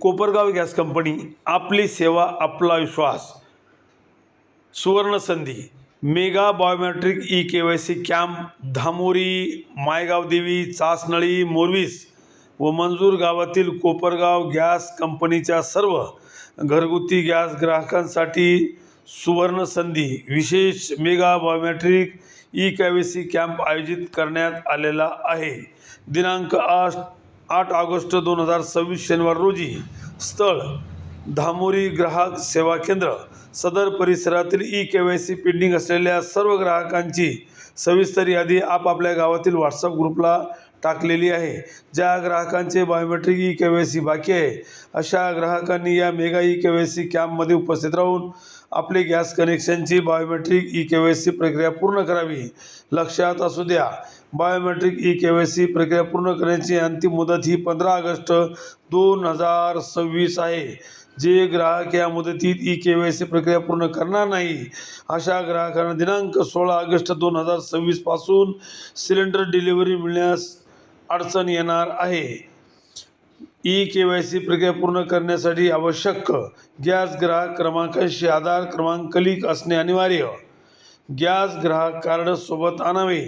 Kopargaon gas company, आपली सेवा आपला विश्वास. सुवर्ण संधी. Mega biometric e KYC camp Dhamori, Maygaon Devi, Chasnali, मोरवीस व मंजूर गावातील कोपरगाव गॅस कंपनीच्या सर्व घरगुती गॅस ग्राहकांसाठी सुवर्ण संधी विशेष मेगा बायोमेट्रिक ई-केवायसी कॅम्प आयोजित करण्यात आलेला आहे. दिनांक 8 ऑगस्ट 2026 शनिवार रोजी. स्थळ धामोरी ग्राहक सेवा केंद्र. सदर परिसरातील ई-केवायसी पेंडिंग असलेल्या सर्व ग्राहकांची सविस्तर यादी आपापल्या गावातील व्हॉट्सअप ग्रुपला टाकलेली आहे. ज्या ग्राहकांचे बायोमेट्रिक ई-केवायसी बाकी आहे अशा ग्राहकांनी या मेगा ई-केवायसी कॅम्पमध्ये उपस्थित राहून आपले गॅस कनेक्शनची बायोमेट्रिक ई-केवायसी प्रक्रिया पूर्ण करावी. लक्षात असू द्या, बायोमेट्रिक ई-केवायसी प्रक्रिया पूर्ण करण्याची अंतिम मुदत ही 15 ऑगस्ट 2026 आहे. जे ग्राहक या मुदतीत ई-केवायसी प्रक्रिया पूर्ण करणार नाही अशा ग्राहकांना दिनांक 16 ऑगस्ट 2026 पासून सिलेंडर डिलिव्हरी मिळण्यास अडचण येणार आहे. ई-केवायसी प्रक्रिया पूर्ण करण्यासाठी आवश्यक गॅस ग्राहक क्रमांकाशी आधार क्रमांक लिंक असणे अनिवार्य. गॅस ग्राहक कार्ड सोबत आणावे.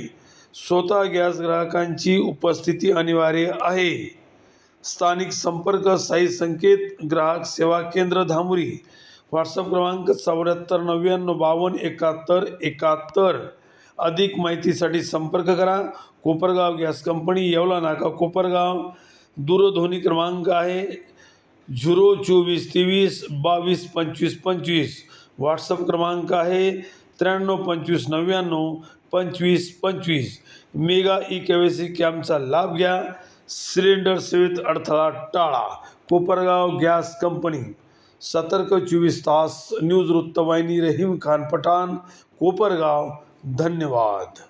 स्वतः गॅस ग्राहकांची उपस्थिती अनिवार्य आहे. स्थानिक संपर्क साई संकेत ग्राहक सेवा केंद्र धामोरी. व्हॉट्सअप क्रमांक 74 99 52 71 71. अधिक माहितीसाठी संपर्क करा. कोपरगाव गॅस कंपनी, येवला नाका, कोपरगाव. दूरध्वनी क्रमांक आहे 024 23 22 25 25. व्हॉट्सअप क्रमांक आहे 93 25 99 25 25. मेगा ई-केवायसी कॅम्पचा लाभ घ्या. सिलेंडर सेवेत अडथळा टाळा. Kopargaon gas company. सतर्क 24 तास न्यूज वृत्तवाहिनी. रहीम खान पठाण, कोपरगाव. धन्यवाद.